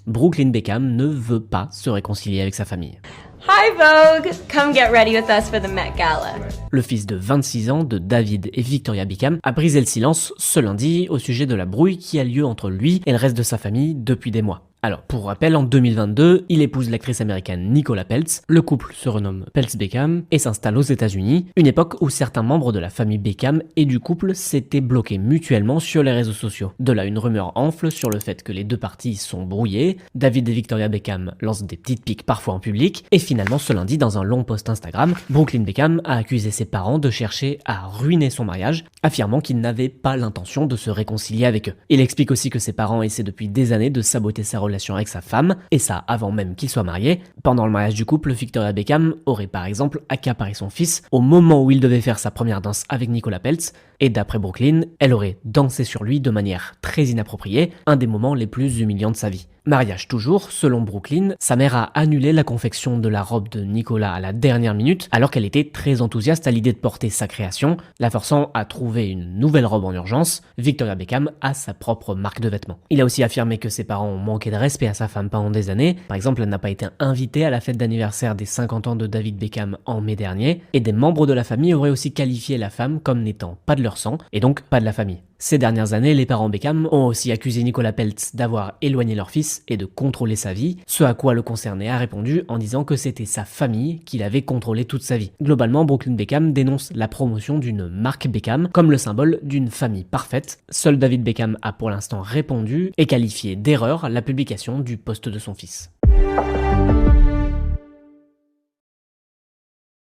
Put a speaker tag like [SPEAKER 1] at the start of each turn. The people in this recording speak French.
[SPEAKER 1] Brooklyn Beckham ne veut pas se réconcilier avec sa famille.
[SPEAKER 2] Hi Vogue! Come get ready with us for the Met Gala.
[SPEAKER 1] Le fils de 26 ans de David et Victoria Beckham a brisé le silence ce lundi au sujet de la brouille qui a lieu entre lui et le reste de sa famille depuis des mois. Alors, pour rappel, en 2022, il épouse l'actrice américaine Nicola Peltz, le couple se renomme Peltz-Beckham et s'installe aux États-Unis, une époque où certains membres de la famille Beckham et du couple s'étaient bloqués mutuellement sur les réseaux sociaux. De là, une rumeur enfle sur le fait que les deux parties sont brouillées, David et Victoria Beckham lancent des petites piques parfois en public, et finalement ce lundi, dans un long post Instagram, Brooklyn Beckham a accusé ses parents de chercher à ruiner son mariage, affirmant qu'il n'avait pas l'intention de se réconcilier avec eux. Il explique aussi que ses parents essaient depuis des années de saboter sa relation avec sa femme, et ça avant même qu'il soit marié. Pendant le mariage du couple, Victoria Beckham aurait par exemple accaparé son fils au moment où il devait faire sa première danse avec Nicola Peltz, et d'après Brooklyn, elle aurait dansé sur lui de manière très inappropriée, un des moments les plus humiliants de sa vie. Mariage toujours, selon Brooklyn, sa mère a annulé la confection de la robe de Nicolas à la dernière minute, alors qu'elle était très enthousiaste à l'idée de porter sa création, la forçant à trouver une nouvelle robe en urgence. Victoria Beckham a sa propre marque de vêtements. Il a aussi affirmé que ses parents ont manqué de respect à sa femme pendant des années. Par exemple, elle n'a pas été invitée à la fête d'anniversaire des 50 ans de David Beckham en mai dernier, et des membres de la famille auraient aussi qualifié la femme comme n'étant pas de leur sang, et donc pas de la famille. Ces dernières années, les parents Beckham ont aussi accusé Nicola Peltz d'avoir éloigné leur fils et de contrôler sa vie, ce à quoi le concerné a répondu en disant que c'était sa famille qu'il avait contrôlé toute sa vie. Globalement, Brooklyn Beckham dénonce la promotion d'une marque Beckham comme le symbole d'une famille parfaite. Seul David Beckham a pour l'instant répondu et qualifié d'erreur la publication du post de son fils.